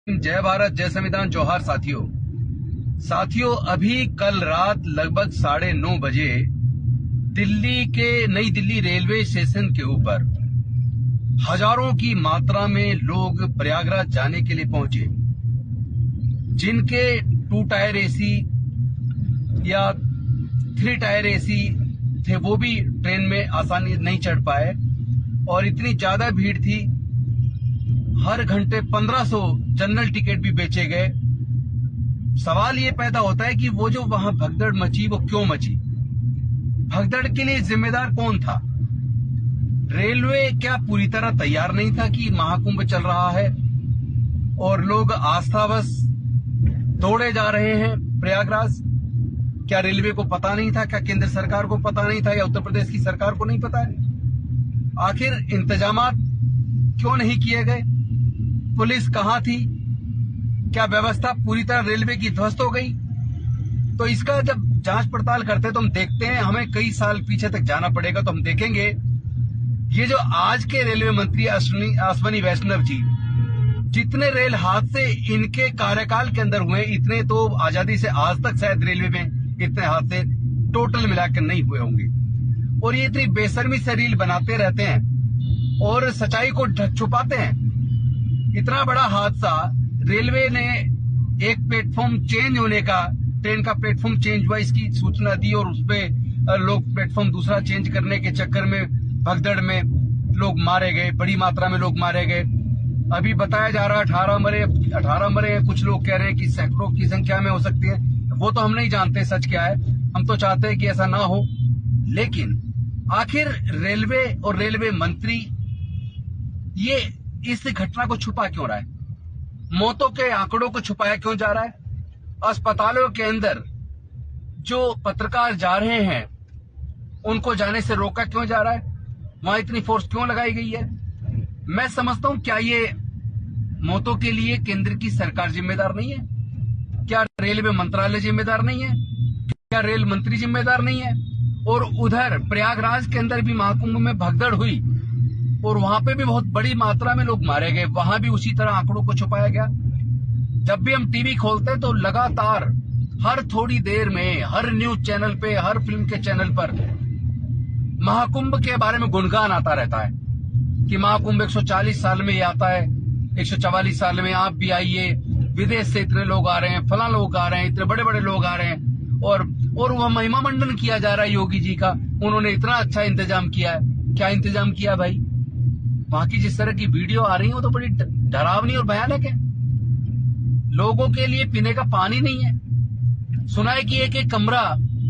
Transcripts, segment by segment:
जय भारत, जय संविधान, जोहार साथियों। अभी कल रात लगभग 9:30 बजे नई दिल्ली रेलवे स्टेशन के ऊपर हजारों की मात्रा में लोग प्रयागराज जाने के लिए पहुंचे। जिनके 2 टायर एसी या 3 टायर एसी थे वो भी ट्रेन में आसानी नहीं चढ़ पाए और इतनी ज्यादा भीड़ थी। हर घंटे 1500 जनरल टिकट भी बेचे गए। सवाल ये पैदा होता है कि वो जो वहां भगदड़ मची वो क्यों मची? भगदड़ के लिए जिम्मेदार कौन था? रेलवे क्या पूरी तरह तैयार नहीं था कि महाकुंभ चल रहा है और लोग आस्थावश दौड़े जा रहे हैं प्रयागराज? क्या रेलवे को पता नहीं था? क्या केंद्र सरकार को पता नहीं था या उत्तर प्रदेश की सरकार को नहीं पता है? आखिर इंतजामात क्यों नहीं किए गए? पुलिस कहां थी? क्या व्यवस्था पूरी तरह रेलवे की ध्वस्त हो गई? तो इसका जब जांच पड़ताल करते हैं तो हम देखते हैं, हमें कई साल पीछे तक जाना पड़ेगा तो हम देखेंगे ये जो आज के रेलवे मंत्री अश्विनी वैष्णव जी, जितने रेल हादसे इनके कार्यकाल के अंदर हुए इतने तो आजादी से आज तक शायद रेलवे में इतने हादसे टोटल मिलाकर नहीं हुए होंगे। और ये इतनी बेशर्मी से रील बनाते रहते हैं और सच्चाई को छुपाते हैं। इतना बड़ा हादसा, रेलवे ने एक प्लेटफॉर्म चेंज होने का, ट्रेन का प्लेटफॉर्म चेंज हुआ इसकी सूचना दी और उसपे लोग प्लेटफॉर्म दूसरा चेंज करने के चक्कर में भगदड़ में लोग मारे गए, बड़ी मात्रा में लोग मारे गए। अभी बताया जा रहा है 18 मरे। कुछ लोग कह रहे हैं कि सैकड़ों की संख्या में हो सकती है। वो तो हम नहीं जानते सच क्या है, हम तो चाहते हैं कि ऐसा ना हो। लेकिन आखिर रेलवे और रेलवे मंत्री ये इस घटना को छुपा क्यों रहा है? मौतों के आंकड़ों को छुपाया क्यों जा रहा है? अस्पतालों के अंदर जो पत्रकार जा रहे हैं उनको जाने से रोका क्यों जा रहा है? वहां इतनी फोर्स क्यों लगाई गई है? मैं समझता हूं, क्या ये मौतों के लिए केंद्र की सरकार जिम्मेदार नहीं है? क्या रेलवे मंत्रालय जिम्मेदार नहीं है? क्या रेल मंत्री जिम्मेदार नहीं है? और उधर प्रयागराज के अंदर भी महाकुंभ में भगदड़ हुई और वहां पे भी बहुत बड़ी मात्रा में लोग मारे गए, वहां भी उसी तरह आंकड़ों को छुपाया गया। जब भी हम टीवी खोलते तो लगातार हर थोड़ी देर में हर न्यूज चैनल पे, हर फिल्म के चैनल पर महाकुंभ के बारे में गुणगान आता रहता है कि महाकुंभ 140 साल में ये आता है, 144 साल में आप भी आइए, विदेश से इतने लोग आ रहे हैं, फला लोग आ रहे हैं, इतने बड़े बड़े लोग आ रहे हैं और वह महिमा मंडन किया जा रहा है योगी जी का। उन्होंने इतना अच्छा इंतजाम किया है। क्या इंतजाम किया भाई? वहां की जिस तरह की वीडियो आ रही है वो तो बड़ी डरावनी और भयानक है। लोगों के लिए पीने का पानी नहीं है। सुना है कि एक कमरा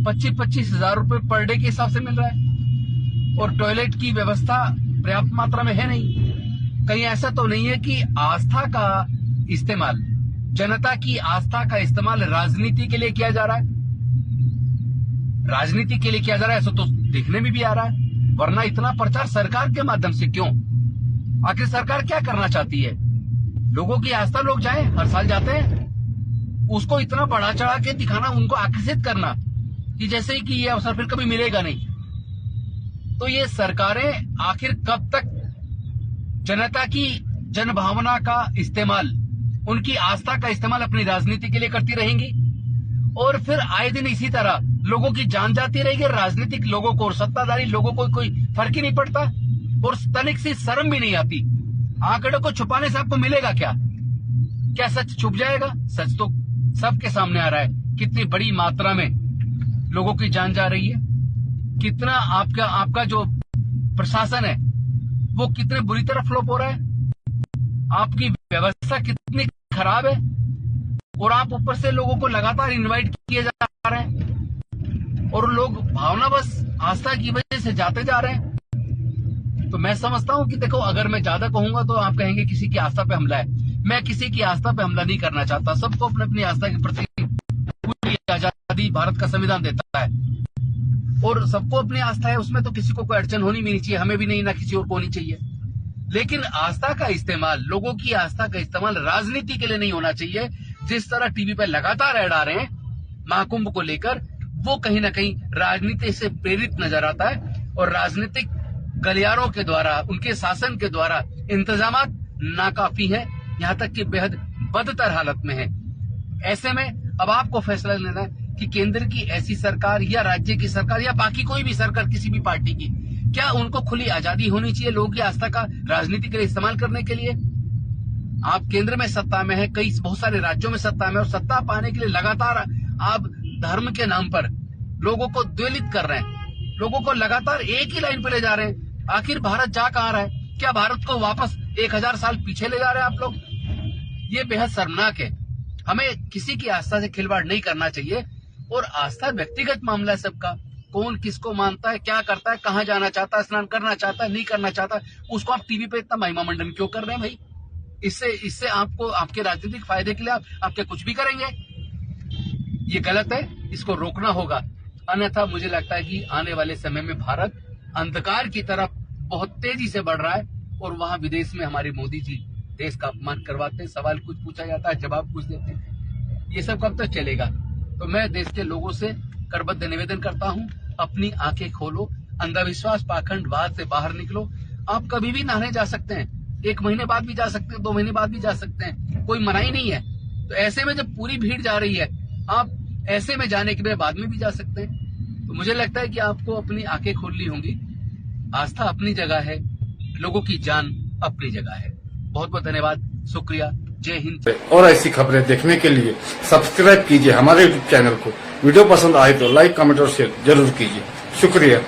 25-25 हजार रुपए पर डे के हिसाब से मिल रहा है और टॉयलेट की व्यवस्था पर्याप्त मात्रा में है नहीं। कहीं ऐसा तो नहीं है कि आस्था का इस्तेमाल, जनता की आस्था का इस्तेमाल राजनीति के लिए किया जा रहा है? राजनीति के लिए किया जा रहा है ऐसा तो देखने में भी आ रहा है, वरना इतना प्रचार सरकार के माध्यम से क्यों? आखिर सरकार क्या करना चाहती है? लोगों की आस्था, लोग जाएं, हर साल जाते हैं, उसको इतना बढ़ा चढ़ा के दिखाना, उनको आकर्षित करना कि जैसे कि ये अवसर फिर कभी मिलेगा नहीं। तो ये सरकारें आखिर कब तक जनता की जनभावना का इस्तेमाल, उनकी आस्था का इस्तेमाल अपनी राजनीति के लिए करती रहेंगी? और फिर आए दिन इसी तरह लोगों की जान जाती रहेगी। राजनीतिक लोगों को और सत्ताधारी लोगों को कोई फर्क ही नहीं पड़ता और तनिक सी शर्म भी नहीं आती। आंकड़ों को छुपाने से आपको मिलेगा क्या? क्या सच छुप जाएगा? सच तो सबके सामने आ रहा है। कितनी बड़ी मात्रा में लोगों की जान जा रही है, कितना आपका जो प्रशासन है वो कितने बुरी तरह फ्लॉप हो रहा है, आपकी व्यवस्था कितनी खराब है और आप ऊपर से लोगों को लगातार इनवाइट किए जा रहे हैं और लोग भावना बस आस्था की वजह से जाते जा रहे हैं। तो मैं समझता हूं कि देखो, अगर मैं ज्यादा कहूंगा तो आप कहेंगे किसी की आस्था पे हमला है। मैं किसी की आस्था पे हमला नहीं करना चाहता। सबको अपनी अपनी आस्था के प्रति पूरी आजादी भारत का संविधान देता है और सबको अपनी आस्था है, उसमें तो किसी को कोई अड़चन होनी भी नहीं चाहिए, हमें भी नहीं, ना किसी और को होनी चाहिए। लेकिन आस्था का इस्तेमाल, लोगों की आस्था का इस्तेमाल राजनीति के लिए नहीं होना चाहिए। जिस तरह टीवी पर लगातार ऐड आ रहे हैं महाकुंभ को लेकर, वो कहीं ना कहीं राजनीति से प्रेरित नजर आता है और राजनीतिक गलियारों के द्वारा, उनके शासन के द्वारा इंतजामात नाकाफी है यहाँ तक कि बेहद बदतर हालत में है। ऐसे में अब आपको फैसला लेना है कि केंद्र की ऐसी सरकार या राज्य की सरकार या बाकी कोई भी सरकार किसी भी पार्टी की, क्या उनको खुली आजादी होनी चाहिए लोगों की आस्था का राजनीति के लिए इस्तेमाल करने के लिए? आप केंद्र में सत्ता में है, बहुत सारे राज्यों में सत्ता में, और सत्ता पाने के लिए लगातार आप धर्म के नाम पर लोगों को द्वेलित कर रहे हैं, लोगों को लगातार एक ही लाइन पे ले जा रहे हैं। आखिर भारत जा कहाँ रहा है? क्या भारत को वापस 1000 साल पीछे ले जा रहे हैं आप लोग? ये बेहद शर्मनाक है। हमें किसी की आस्था से खिलवाड़ नहीं करना चाहिए, और आस्था व्यक्तिगत मामला है सबका। कौन किसको मानता है, क्या करता है, कहाँ जाना चाहता है, स्नान करना चाहता है, नहीं करना चाहता, उसको आप टीवी पे इतना महिमा मंडन क्यों कर रहे हैं भाई? इससे आपको आपके राजनीतिक फायदे के लिए आपके कुछ भी करेंगे। ये गलत है, इसको रोकना होगा। अन्यथा मुझे लगता है कि आने वाले समय में भारत अंधकार की तरफ बहुत तेजी से बढ़ रहा है, और वहां विदेश में हमारे मोदी जी देश का अपमान करवाते हैं, सवाल कुछ पूछा जाता है, जवाब कुछ देते हैं। ये सब कब तक चलेगा? तो मैं देश के लोगों से करबद्ध निवेदन करता हूं, अपनी आंखें खोलो, अंधविश्वास पाखंडवाद से बाहर निकलो। आप कभी भी नहाने जा सकते हैं, 1 महीने बाद भी जा सकते हैं, 2 महीने बाद भी जा सकते हैं, कोई मनाही नहीं है। तो ऐसे में जब पूरी भीड़ जा रही है, आप ऐसे में जाने के बाद में भी जा सकते हैं। तो मुझे लगता है कि आपको अपनी आंखें खोलनी होंगी। आस्था अपनी जगह है, लोगों की जान अपनी जगह है। बहुत बहुत धन्यवाद, शुक्रिया, जय हिंद। और ऐसी खबरें देखने के लिए सब्सक्राइब कीजिए हमारे यूट्यूब चैनल को। वीडियो पसंद आए तो लाइक, कमेंट और शेयर जरूर कीजिए। शुक्रिया।